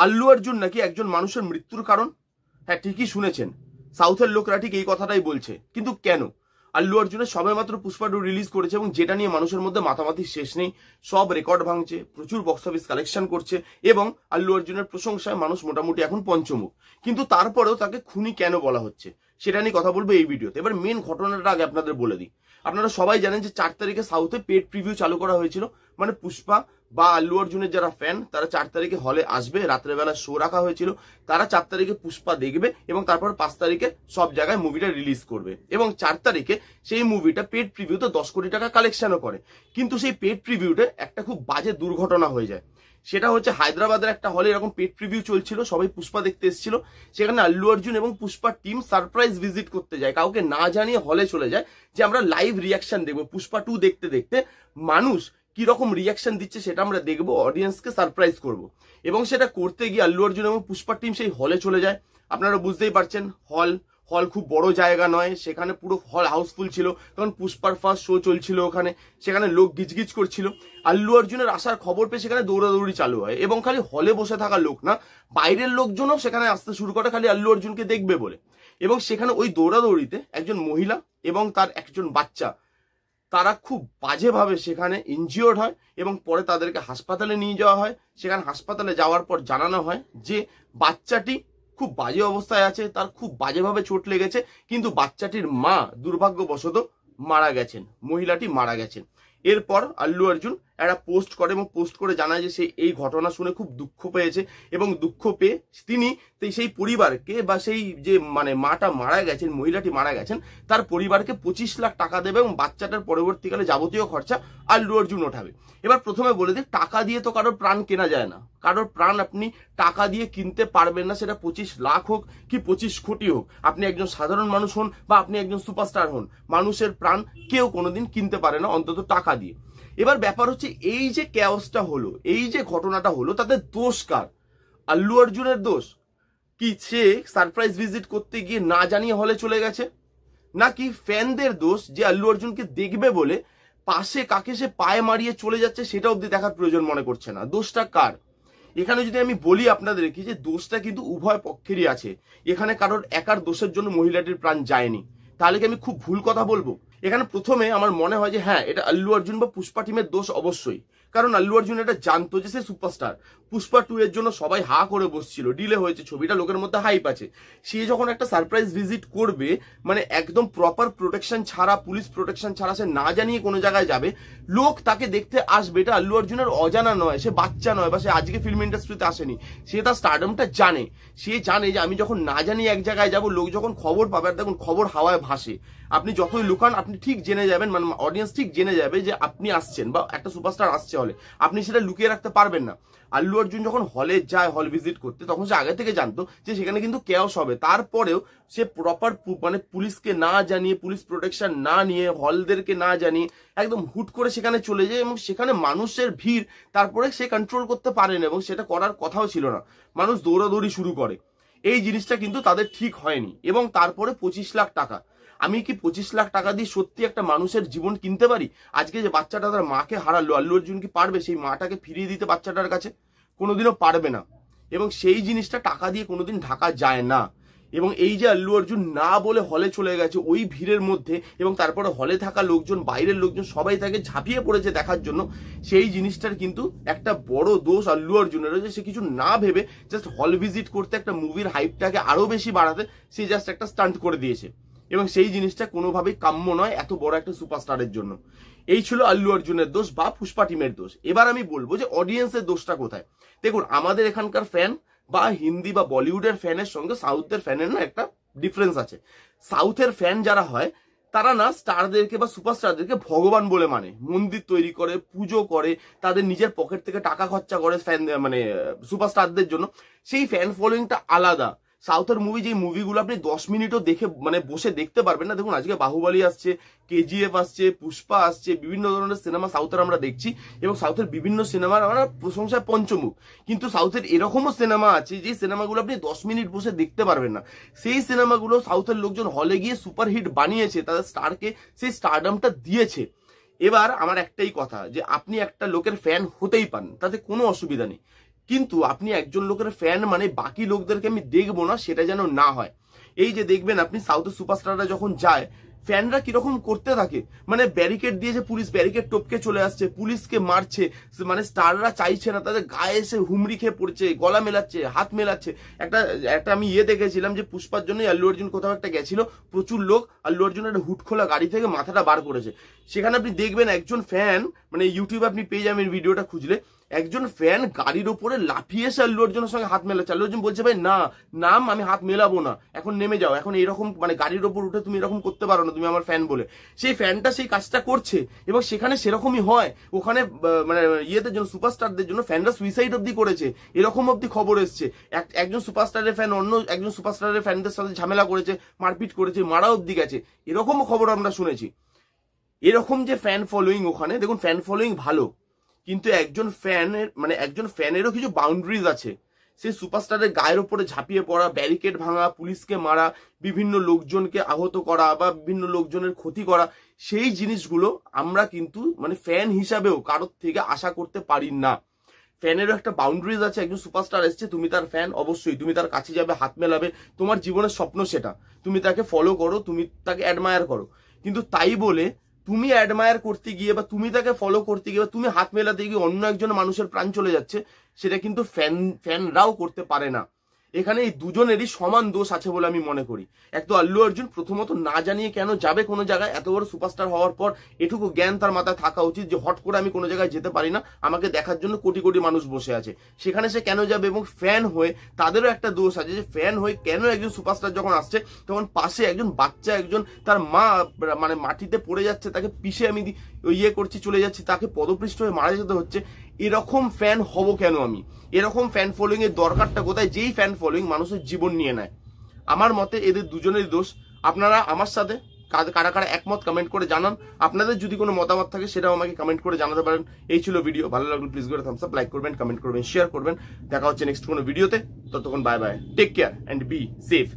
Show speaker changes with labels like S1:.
S1: আল্লু অর্জুন নাকি একজন মানুষের মৃত্যুর কারণ। হ্যাঁ, ঠিকই শুনেছেন, সাউথের লোকরা ঠিক এই কথাটাই বলছে। কিন্তু কেন? আল্লু অর্জুনের সবেমাত্র পুষ্পা 2 রিলিজ করেছে এবং যেটা নিয়ে মানুষের মধ্যে মাতামাতি শেষ নেই, সব রেকর্ড ভাঙছে, প্রচুর বক্স অফিস কালেকশন করছে এবং আল্লু অর্জুনের প্রশংসায় মানুষ মোটামুটি এখন পঞ্চমুখ। কিন্তু তারপরেও তাকে খুনি কেন বলা হচ্ছে সেটা নিয়ে কথা বলবো এই ভিডিওতে। এবার মেন ঘটনাটা আগে আপনাদের বলে দিই। আপনারা সবাই জানেন যে 4 তারিখে সাউথে পেড প্রিভিউ চালু করা হয়েছিল, মানে পুষ্পা বা আল্লু অর্জুনের যারা ফ্যান তারা 4 তারিখে হলে আসবে, রাত্রেবেলা শো রাখা হয়েছিল, তারা 4 তারিখে পুষ্পা দেখবে এবং তারপর 5 তারিখে সব জায়গায় মুভিটা রিলিজ করবে এবং 4 তারিখে সেই মুভিটা পেড প্রিভিউতে 10 কোটি টাকা কালেকশনও করে। কিন্তু সেই পেড প্রিভিউতে একটা খুব বাজে দুর্ঘটনা হয়ে যায়। সেটা হচ্ছে হায়দ্রাবাদের একটা হলে এরকম পেড প্রিভিউ চলছিল, সবাই পুষ্পা দেখতে এসেছিল, সেখানে আল্লু অর্জুন এবং পুষ্পার টিম সারপ্রাইজ ভিজিট করতে যায়, কাউকে না জানিয়ে হলে চলে যায় যে আমরা লাইভ রিয়াকশন দেখবো, পুষ্পা 2 দেখতে দেখতে মানুষ কিরকম রিয়াকশন দিচ্ছে সেটা আমরা দেখবো, অডিয়েন্সকে সারপ্রাইজ করব। এবং সেটা করতে গিয়ে আল্লু অর্জুন এবং পুষ্পার টিম সেই হলে চলে যায়। আপনারা বুঝতেই পারছেন, হল খুব বড় জায়গা নয়, সেখানে পুরো হল হাউসফুল ছিল, কারণ পুষ্পার ফার্স্ট শো চলছিল ওখানে, সেখানে লোক গিজগিজ করছিল। আল্লু অর্জুনের আসার খবর পেয়ে সেখানে দৌড়াদৌড়ি চালু হয় এবং খালি হলে বসে থাকা লোক না, বাইরের লোকজনও সেখানে আসতে শুরু করে খালি আল্লু অর্জুনকে দেখবে বলে। এবং সেখানে ওই দৌড়াদৌড়িতে একজন মহিলা এবং তার একজন বাচ্চা, তারা খুব বাজেভাবে সেখানে ইনজিওর্ড হয় এবং পরে তাদেরকে হাসপাতালে নিয়ে যাওয়া হয়। সেখানে হাসপাতালে যাওয়ার পর জানানো হয় যে বাচ্চাটি খুব বাজে অবস্থায় আছে, তার খুব বাজেভাবে চোট লেগেছে, কিন্তু বাচ্চাটির মা দুর্ভাগ্যবশত মারা গেছেন, মহিলাটি মারা গেছেন। এরপর আল্লু অর্জুন একটা পোস্ট করে এবং পোস্ট করে জানায় যে সে এই ঘটনা শুনে খুব দুঃখ পেয়েছে এবং দুঃখ পেয়ে তিনি সেই পরিবারকে বা সেই যে মানে মাটা মারা গেছেন, মহিলাটি মারা গেছেন, তার পরিবারকে 25 লাখ টাকা দেবে এবং বাচ্চাটার পরবর্তীকালে যাবতীয় খরচা আল্লু অর্জুন ওঠাবে। এবার প্রথমে বলে দিই, টাকা দিয়ে তো কারোর প্রাণ কেনা যায় না, কারোর প্রাণ আপনি টাকা দিয়ে কিনতে পারবেন না, সেটা 25 লাখ হোক কি 25 কোটি হোক। আপনি একজন সাধারণ মানুষ হন বা আপনি একজন সুপারস্টার হন, মানুষের প্রাণ কেউ কোনোদিন কিনতে পারে না, অন্তত টাকা দিয়ে। এবার ব্যাপার হচ্ছে এই যে ক্যাওসটা হলো, এই যে ঘটনাটা হলো, তাতে দোষ কার? আল্লু অর্জুনের দোষ কি সে সারপ্রাইজ ভিজিট করতে গিয়ে না জানিয়ে হলে চলে গেছে, নাকি ফ্যানদের দোষ যে আল্লু অর্জুনকে দেখবে বলে পাশে কাকে সে পায়ে মারিয়ে চলে যাচ্ছে সেটা অবধি দেখার প্রয়োজন মনে করছে না? দোষটা কার? এখানে যদি আমি বলি আপনাদের কি, যে দোষটা কিন্তু উভয় পক্ষেরই আছে, এখানে কারোর একার দোষের জন্য মহিলাটির প্রাণ যায়নি। তাহলে কি আমি খুব ভুল কথা বলবো? এখানে প্রথমে আমার মনে হয় যে হ্যাঁ, এটা আল্লু অর্জুন বা পুষ্পা টিমের দোষ অবশ্যই, কারণ আল্লু অর্জুন এটা জানতো যে সে সুপারস্টার। পুষ্পা 2 এর জন্য সবাই হা করে বসছিল, ডিলে হয়েছে, ছবিটা লোকের মধ্যে হাইপ আছে, সে যখন একটা সারপ্রাইজ ভিজিট করবে, মানে একদম প্রপার প্রোটেকশন ছাড়া, পুলিশ প্রোটেকশন ছাড়া সে না জানিয়ে কোনো জায়গায় যাবে, লোক তাকে দেখতে আসবে, এটা আল্লু অর্জুনের অজানা নয়, সে বাচ্চা নয় বা সে আজকে ফিল্ম ইন্ডাস্ট্রিতে আসেনি, সে তার স্টারডমটা জানে। সে জানে যে আমি যখন না জানিয়ে এক জায়গায় যাব, লোক যখন খবর পাবে, আর দেখুন খবর হাওয়ায় ভাসে, আপনি যতই লুকান আপনি ঠিক জেনে যাবেন, মানে অডিয়েন্স ঠিক জেনে যাবে যে আপনি আসছেন বা একটা সুপারস্টার আসছে হলে, আপনি সেটা লুকিয়ে রাখতে পারবেন না। আল্লু অর্জুন যখন হলে যায়, হল ভিজিট করতে, তখন সে আগে থেকে জানতো যে সেখানে কিন্তু কেওস হবে, তারপরেও সে প্রপার মানে পুলিশকে না জানিয়ে, পুলিশ প্রোটেকশন না নিয়ে, হলদেরকে না জানিয়ে একদম হুট করে সেখানে চলে যায় এবং সেখানে মানুষের ভিড় তারপরে সে কন্ট্রোল করতে পারেন এবং সেটা করার কথাও ছিল না, মানুষ দৌড়াদৌড়ি শুরু করে। এই জিনিসটা কিন্তু তাদের ঠিক হয়নি এবং তারপরে 25 লাখ টাকা, আমি কি 25 লাখ টাকা দিয়ে সত্যি একটা মানুষের জীবন কিনতে পারি? আজকে যে বাচ্চাটা তার মাকে হারালো, আল্লু অর্জুন কি পারবে সেই মাটাকে ফিরিয়ে দিতে বাচ্চাটার কাছে? কোনোদিনও পারবে না এবং সেই জিনিসটা টাকা দিয়ে কোনোদিন ঢাকা যায় না। এবং এই যে আল্লু অর্জুন না বলে হলে চলে গেছে ওই ভিড়ের মধ্যে, এবং তারপরে হলে থাকা লোকজন, বাইরের লোকজন সবাই তাকে ঝাঁপিয়ে পড়েছে দেখার জন্য, সেই জিনিসটার কিন্তু একটা বড় দোষ আল্লু অর্জুনের, যে সে কিছু না ভেবে জাস্ট হল ভিজিট করতে, একটা মুভির হাইপটাকে আরো বেশি বাড়াতে সে জাস্ট একটা স্টান্ট করে দিয়েছে এবং সেই জিনিসটা কোনোভাবেই কাম্য নয় এত বড় একটা সুপারস্টারের জন্য। এই ছিল আল্লু অর্জুনের দোষ বা পুষ্পা টিমের দোষ। এবার আমি বলবো যে অডিয়েন্সের দোষটা কোথায়। দেখুন, আমাদের এখানকার ফ্যান বা হিন্দি বা বলিউডের ফ্যানের সঙ্গে সাউথের ফ্যানের না একটা ডিফারেন্স আছে। সাউথের ফ্যান যারা হয় তারা না স্টারদেরকে বা সুপারস্টারদেরকে ভগবান বলে মানে, মন্দির তৈরি করে, পুজো করে, তাদের নিজের পকেট থেকে টাকা খরচা করে ফ্যান মানে সুপারস্টারদের জন্য, সেই ফ্যান ফলোয়িংটা আলাদা। সাউথের মুভি, যে মুভিগুলো আপনি 10 মিনিটও দেখে মানে বসে দেখতে পারবেন না, দেখুন আজকে বাহুবলী আসছে, কেজিএফ আসছে, পুষ্পা আসছে, বিভিন্ন ধরনের সিনেমা সাউথের আমরা দেখছি এবং সাউথের বিভিন্ন সিনেমার আমরা প্রশংসায় পঞ্চমুখ। কিন্তু সাউথের এরকমও সিনেমা আছে যে সিনেমাগুলো আপনি 10 মিনিট বসে দেখতে পারবেন না, সেই সিনেমাগুলো সাউথের লোকজন হলে গিয়ে সুপারহিট বানিয়েছে, তাদের স্টারকে সেই স্টারডমটা দিয়েছে। এবার আমার একটাই কথা, যে আপনি একটা লোকের ফ্যান হতেই পারেন, তাতে কোনো অসুবিধা নেই, কিন্তু আপনি একজন লোকের ফ্যান মানে বাকি লোকদেরকে আমি দেখবো না, সেটা যেন না হয়। এই যে দেখবেন আপনি সাউথের সুপারস্টাররা যখন যায়, ফ্যানরা কিরকম করতে থাকে, মানে ব্যারিকেড দিয়েছে, পুলিশ ব্যারিকেড টপকে চলে আসছে, পুলিশকে মারছে, মানে স্টাররা চাইছে না, তাদের গায়ে এসে হুমড়ি খেয়ে পড়ছে, গলা মেলাচ্ছে, হাত মেলাচ্ছে। একটা আমি দেখেছিলাম যে পুষ্পার জন্য আল্লু অর্জুন কোথাও একটা গেছিল, প্রচুর লোক আল্লু অর্জুনের একটা হুট খোলা গাড়ি থেকে মাথাটা বার করেছে। সেখানে আপনি দেখবেন একজন ফ্যান, মানে ইউটিউবে আপনি পেয়ে যাবেন ভিডিওটা খুঁজলে, একজন ফ্যান গাড়ির ওপরে লাফিয়ে এসে আল্লু অর্জুনের সঙ্গে হাত মেলাচ্ছে। আল্লু অর্জুন বলছে ভাই না নাম, আমি হাত মেলাবো না, এখন নেমে যাও, এখন এরকম মানে গাড়ির ওপর উঠে তুমি এরকম করতে পারো না, তুমি আমার ফ্যান বলে। সেই ফ্যানটা সেই কাজটা করছে এবং সেখানে সেরকমই হয়। ওখানে মানে ইয়েদের জন্য, সুপারস্টারদের জন্য ফ্যানরা সুইসাইড অব্দি করেছে, এরকম অব্দি খবর এসছে। একজন সুপারস্টারের ফ্যান অন্য একজন সুপারস্টারের ফ্যানদের সাথে ঝামেলা করেছে, মারপিট করেছে, মারা অব্দি গেছে, এরকমও খবর আমরা শুনেছি। এরকম যে ফ্যান ফলোয়িং, ওখানে দেখুন ফ্যান ফলোয়িং ভালো, কিন্তু একজন ফ্যানেরও কিছু বাউন্ডারিজ আছে। সেই সুপারস্টারের গায়ের উপরে ঝাঁপিয়ে পড়া, ব্যারিকেড ভাঙা, পুলিশকে মারা, বিভিন্ন লোকজনকে আহত করা বা বিভিন্ন লোকজনের ক্ষতি করা, সেই জিনিসগুলো আমরা কিন্তু মানে ফ্যান হিসাবেও কারোর থেকে আশা করতে পারি না। ফ্যানেরও একটা বাউন্ডারিজ আছে। একজন সুপারস্টার এসছে, তুমি তার ফ্যান, অবশ্যই তুমি তার কাছে যাবে, হাত মেলাবে, তোমার জীবনের স্বপ্ন সেটা, তুমি তাকে ফলো করো, তুমি তাকে অ্যাডমায়ার করো। কিন্তু তাই বলে তুমি অ্যাডমায়ার করতে গিয়ে বা তুমি তাকে ফলো করতে গিয়ে বা তুমি হাত মেলাতে গিয়ে অন্য একজন মানুষের প্রাণ চলে যাচ্ছে, সেটা কিন্তু ফ্যানরাও করতে পারে না। এখানে এই দুজনেরই সমান দোষ আছে বলে আমি মনে করি। এক তো আল্লু অর্জুন প্রথমত না জানিয়ে কেন যাবে কোনো জায়গায়, এত বড় সুপারস্টার হওয়ার পর এটুকু জ্ঞান তার মাথায় থাকা উচিত যে হট করে আমি কোনো জায়গায় যেতে পারি না, আমাকে দেখার জন্য কোটি কোটি মানুষ বসে আছে, সেখানে সে কেন যাবে। এবং ফ্যান হয়ে তাদেরও একটা দোষ আছে, যে ফ্যান হয়ে কেন একজন সুপারস্টার যখন আসছে তখন পাশে একজন বাচ্চা, একজন তার মা মানে মাটিতে পড়ে যাচ্ছে, তাকে পিষে আমি করছি চলে যাচ্ছি, তাকে পদপৃষ্ঠ হয়ে মারা যেতে হচ্ছে, এরকম ফ্যান হব কেন আমি? এরকম ফ্যান ফলোইং এর দরকারটা কোথায়, যেই ফ্যান ফলোইং মানুষের জীবন নিয়ে নেয়? আমার মতে এদের দুজনেরই দোষ। আপনারা আমার সাথে কারা কারা একমত কমেন্ট করে জানান। আপনাদের যদি কোনো মতামত থাকে সেটাও আমাকে কমেন্ট করে জানাতে পারেন। এই ছিল ভিডিও, ভালো লাগলে প্লিজ করে থামস আপ, লাইক করবেন, কমেন্ট করবেন, শেয়ার করবেন। দেখা হচ্ছে নেক্সট কোনো ভিডিওতে, ততক্ষণ bye bye, take care and be safe.